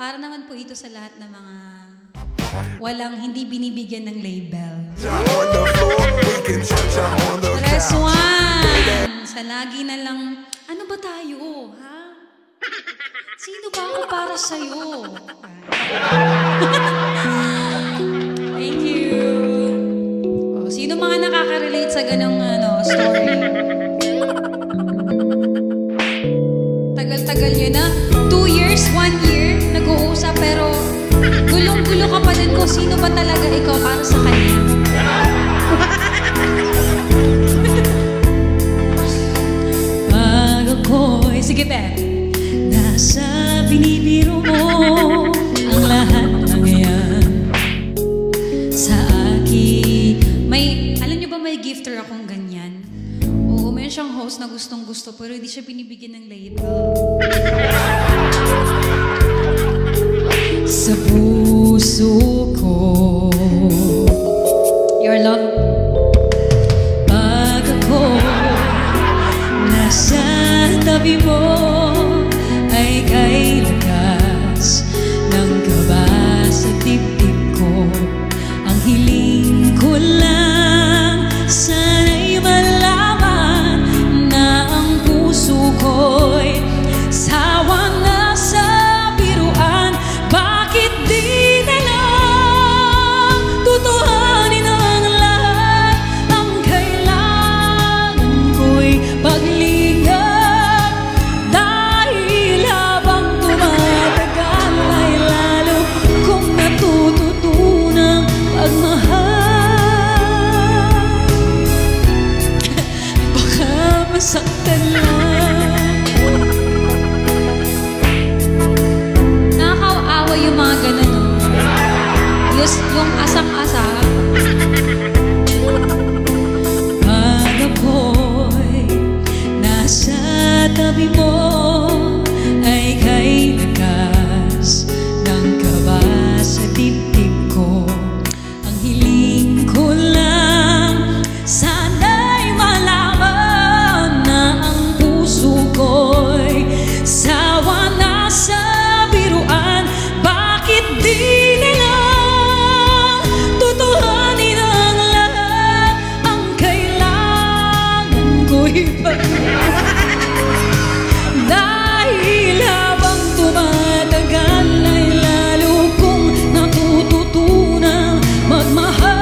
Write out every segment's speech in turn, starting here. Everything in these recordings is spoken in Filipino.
para naman po ito sa lahat ng mga hindi binibigyan ng label. Press 1. Sa lagi na lang, ano ba tayo, ha? Sino ba ako para sa'yo? Thank you. Oh, sino mga nakaka-relate sa ganong story? Tagal-tagal yun na. 2 years, 1 year, nag-uusap pero gulong-gulo ka pa din ko sino ba talaga ikaw para sa kanya. Pag ako'y, sige pe, nasa binibiro mo ang lahat ng yan sa akin. Alam niyo ba may gifter akong ganyan? Oo, may siyang host na gustong-gusto pero hindi siya binibigyan ng label. Sa puso ko your love. Pag ako nasa tabi mo ay kay lakas ng kaba sa dibdib ko. Ang hiling ko lang sana'y malaman na ang puso ko'y sawa na sa biruan. Bakit di na lang tutuhanin ang lahat? Ang kailangan ko'y paglingap. Dahil habang tumatagal ay lalo kong natututunang pagmahal. Baka masaktan lang. Yung mga ganun, yung asang-asa. Pag ako'y nasa tabi mo ay kay lakas ng kaba sa dibdib ko. Ang hiling ko lang sana'y malaman na ang puso ko'y sawa na sa biruan. Di na lang tutuhanin ang lahat. Ang kailangan ko'y dahil habang tumatagal ay lalo kong natututunang magmahal.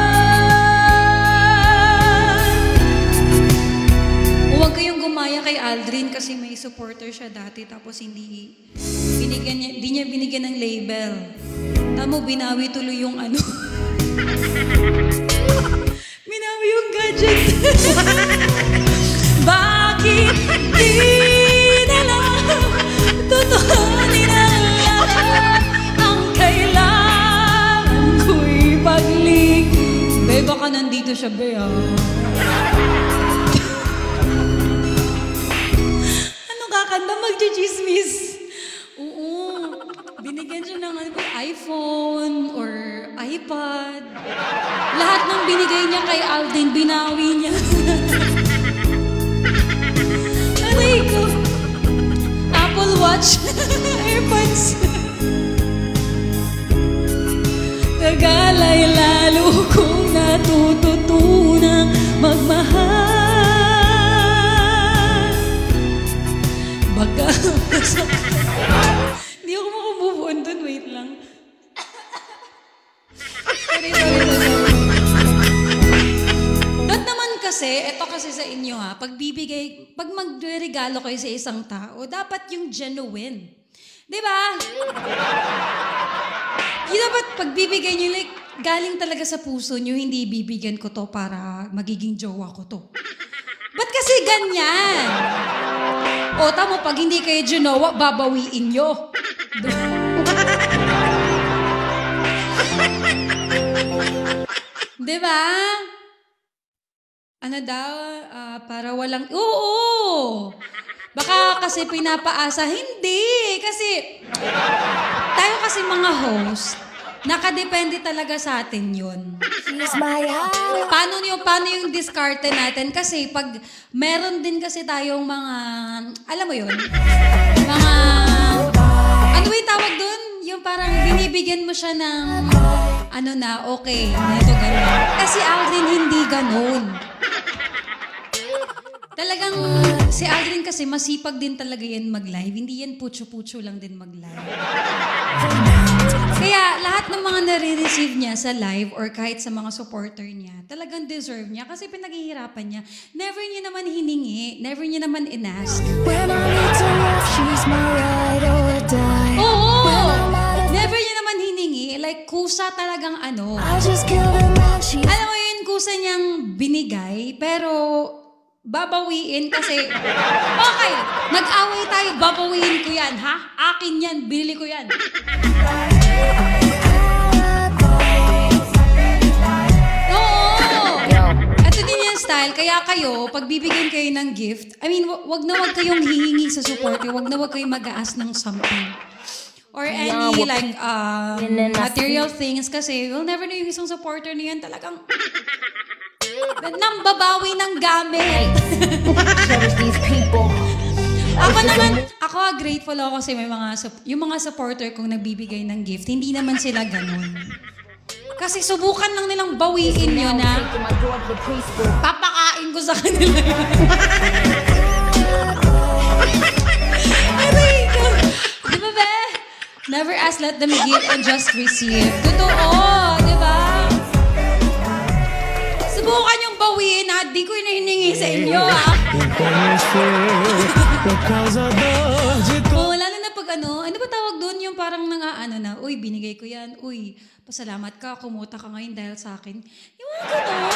Huwag kayong gumaya kay Aldrin kasi may supporter siya dati tapos hindi niya binigyan ng label. Tamo, binawi tuloy yung binawi yung gadget. Bakit di na lang tutuhanin ang lahat? Ang kailangan ko'y pagling. Be, baka nandito siya, be, Ano kakanta? Magchichismis. Oo. Binigyan siya ng iPhone or iPad. Lahat ng binigay niya kay Alden, binawi niya. Aray ko. Apple Watch. AirPods. Tagal ay lalo kong natututunang magmahal. Baka hindi ako makabubuan dun. Wait lang. Sorry. Ba't naman kasi, eto kasi sa inyo pag magregalo kayo sa isang tao, dapat yung genuine. Diba? Yung dapat pagbibigay nyo, like, galing talaga sa puso nyo, hindi bibigyan ko to para magiging jowa ko to. Ba't kasi ganyan? O, tamo, pag hindi kayo ginawa, babawiin nyo. Diba? Ano daw? Para walang... Oo! Baka kasi pinapaasa. Hindi! Kasi tayo kasi mga host, nakadepende talaga sa atin yun. She's my heart. Paano yung diskarte natin? Kasi pag meron din kasi tayong mga, alam mo yun? Mga, ano yung tawag dun? Yung parang bibigyan mo siya ng, ano na, okay, ito ganun. Kasi Aldrin hindi ganun. Talagang, si Aldrin kasi masipag din talaga yan mag-live. Hindi yan putyo-putyo lang din mag-live. Kaya lahat ng mga nare-receive niya sa live or kahit sa mga supporter niya, talagang deserve niya kasi pinaghihirapan niya. Never niya naman hiningi, never niya naman inask. When I need to laugh, she's my ride or die. Oo! Never niya naman hiningi. Like, kusa talagang ano. I just killed a man, she's Alam mo yun, kusa niyang binigay, pero babawiin kasi, okay, nag-away tayo, babawiin ko yan, ha? Akin yan, binili ko yan. Oo! Ito din yung style, kaya kayo, pag bibigyan kayo ng gift, I mean, wag kayong hihingi sa support, wag kayong mag-aas ng something. Or any like material things kasi we'll never know yung isang supporter niyan talagang nambabawi ng gamit. Ako naman, grateful ako kasi may yung mga supporter kong nagbibigay ng gift, hindi naman sila ganun. Kasi subukan lang nilang bawiin yun na papakain ko sa kanila yun. Di ba be? Never ask, let them give and just receive. Totoo, di ba? Subukan yung bawiin ha. Di ko hinihingi sa inyo ha. Oh, lalo na pag ano ba tawag doon yung parang na, uy, binigay ko yan, uy, pasalamat ka, kumuta ka ngayon dahil sa akin. Yung mga ganun.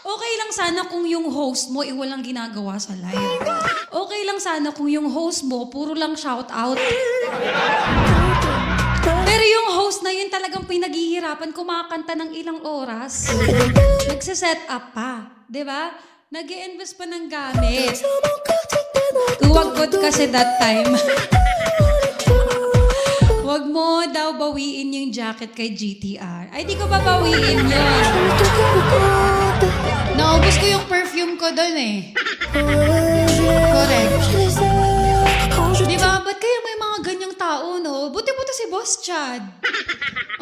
Okay lang sana kung yung host mo, walang ginagawa sa live. Okay lang sana kung yung host mo, puro lang shout out. Pero yung host na yun talagang pinaghihirapan, kumakanta ng ilang oras. Nagsiset up pa, di ba? Nag-i-invest pa ng gamit. Tuwagod kasi that time. Huwag mo daw bawiin yung jacket kay GTR. Ay, di ko ba bawiin yun? Naubos ko yung perfume ko doon eh. Correct. Di ba? Ba't kaya may mga ganyang tao, no? Buti-buti si Boss Chad.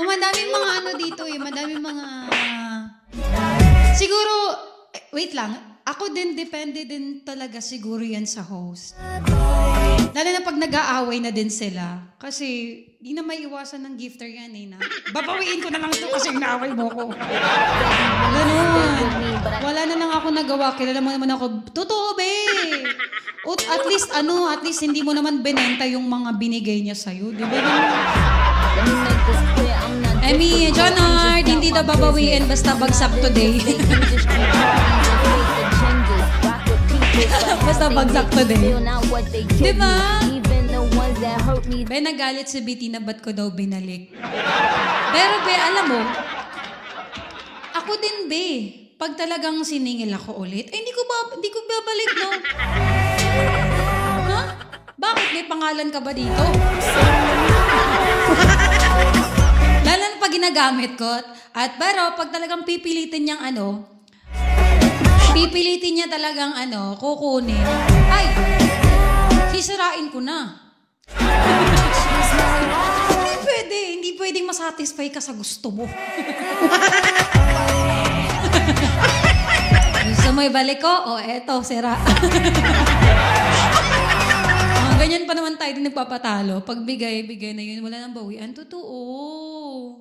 O, madaming mga ano dito eh. Madaming mga... Siguro, wait lang. Ako din, depende din talaga siguro yan sa host. Lalo na pag nag-aaway na din sila. Kasi, di na may iwasan ng gifter yan eh na. Babawiin ko na lang ito kasi inaaway mo ko. Ganun. Wala na lang ako nagawa. Kilala mo naman ako, totoo be! At least hindi mo naman binenta yung mga binigay niya sa'yo. Di ba? I mean, John Hart, hindi daw babawiin basta bagsak today. Basta bagsak today. Diba? Be, nagalit si BT na ba't ko daw binalik. Pero be, alam mo, ako din be, pag talagang siningil ako ulit, ay hindi ko babalik, no? Ha? Bakit? May pangalan ka ba dito? Lalo na pag ginagamit ko. Pero pag talagang pipilitin niyang pipilitin niya talagang kukunin. Ay, sisirain ko na. Hindi pwedeng masatisfy ka sa gusto mo. Gusto mo ibalik ko? O, eto, sira. Ganyan pa naman tayo din nagpapatalo. Pag bigay na yun, wala nang bawian. Totoo.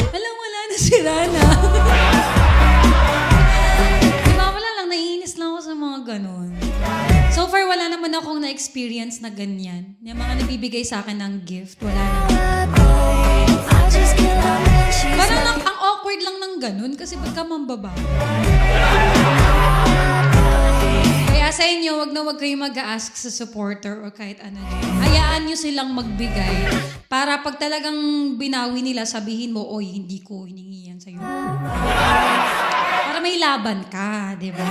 Wala na sira na. Naiinis lang ako sa mga ganun. So far, wala naman akong na-experience na ganyan. Yung mga nabibigay sa akin ng gift, wala naman. Parang ang awkward lang ng ganun kasi ba't ka mambaba? Kaya sa inyo, wag kayong mag-a-ask sa supporter o kahit ano. Hayaan nyo silang magbigay para pag talagang binawi nila, sabihin mo, oy, hindi ko hiningi yan sa'yo. Para may laban ka, di ba?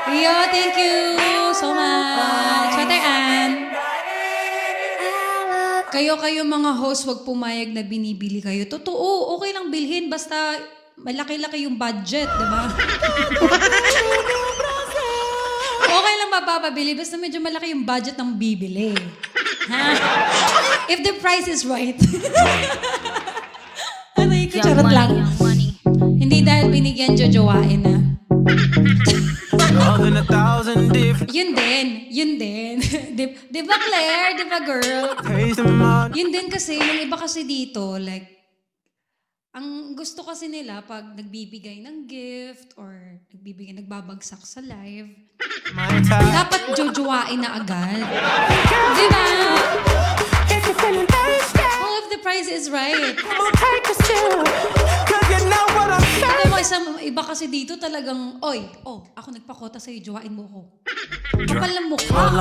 Rio, thank you so much. Ate Ann. Kayo mga host, wag pumayag na binibili kayo. Totoo, okay lang bilhin basta malaki-laki yung budget, di ba? Okay lang mapapabili basta medyo malaki yung budget ng bibili. Ha? If the price is right. Aray ko, charot lang. Hindi dahil binigyan jojowain na. Yun din. Di ba Claire? Di ba girl? Yun din kasi, yung iba kasi dito, like, ang gusto kasi nila pag nagbibigay ng gift or nagbabagsak sa live, dapat jojowain na agad. Di ba? All of the price is right. Alam mo, iba kasi dito talagang, oy, ako nagpakota sa'yo, jowain mo ako. Kapal ng mukha.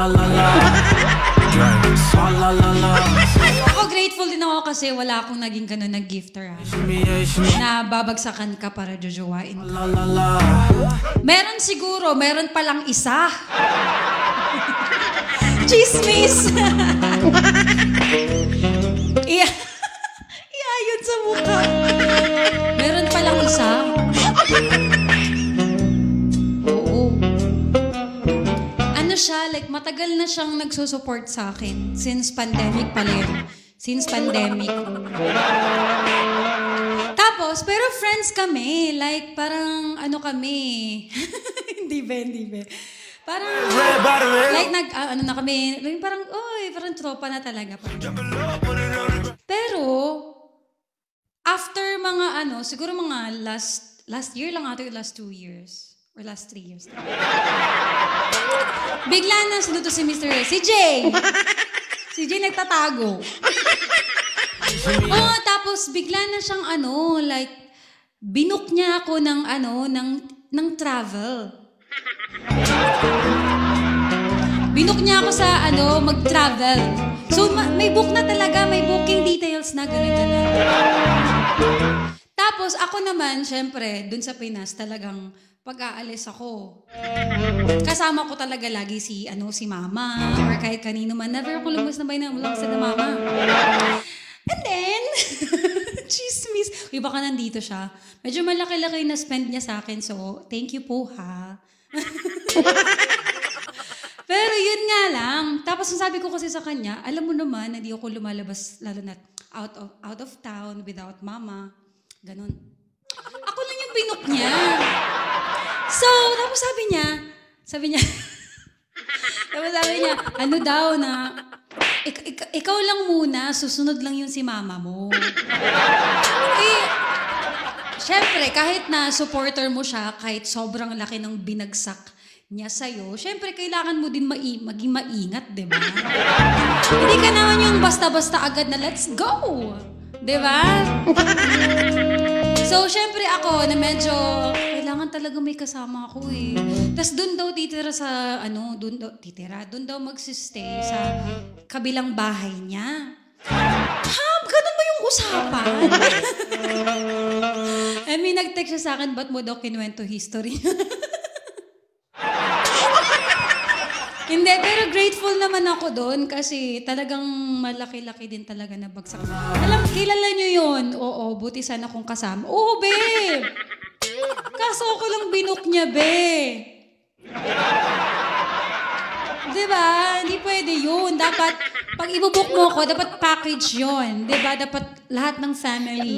Ako grateful din ako kasi wala akong naging ganun na gifter. Na babagsakan ka para jojowain ka. Meron siguro, meron palang isa. Chismis! Iayod sa mukha. Meron palang isa. Oo. Ano siya, like matagal na siyang nagsusupport sa akin. Since pandemic pala yun. Since pandemic. Tapos, pero friends kami. Like, parang ano kami. Hindi ba? Parang, like, ano na kami, parang, parang tropa na talaga. Pero, after mga siguro mga last year lang ata, last 2 years. Or last 3 years. Bigla na sinuto si Mr. Si Jay! Si Jay nagtatago. Tapos bigla na siyang like, binook niya ako ng travel. Binook niya ako sa mag-travel. So, may book na talaga, may booking details na, gano'n. Tapos, ako naman, syempre, dun sa Pinas, talagang pag-aalis ako. Kasama ko talaga lagi si mama, or kahit kanino man. Never ako lumabas na lang sa mama. And then, chismis. Iba ka nandito siya. Medyo malaki-laki na spend niya sa akin, so, thank you po, ha. Pero yun nga lang. Tapos sabi ko kasi sa kanya, alam mo naman, hindi ako lumalabas, lalo na out of town without mama. Ganon. Ako lang yung binook niya. So, tapos sabi niya, ano daw na, ikaw lang muna, susunod lang yung si mama mo. Siyempre, kahit na supporter mo siya, kahit sobrang laki ng binagsak niya sa'yo, siyempre, kailangan mo din maging maingat, di ba? Hindi ka naman yung basta-basta agad na let's go! Di ba? So, siyempre ako, na medyo, kailangan talaga may kasama ako eh. Tapos doon daw titira sa, doon daw magsistay sa kabilang bahay niya. Ganun ba yung usapan? I mean, nag-text siya sa akin, ba't mo daw kinuwento history? Hindi, pero grateful naman ako doon kasi talagang malaki-laki din talaga na bagsak. Kilala niyo yun? Oo, buti sana kung kasama. Oo, be! Kaso ako lang binook niya, be. Diba? Hindi pwede yun. Dapat, pag ibubook mo ako, dapat package yun. Diba? Dapat lahat ng family.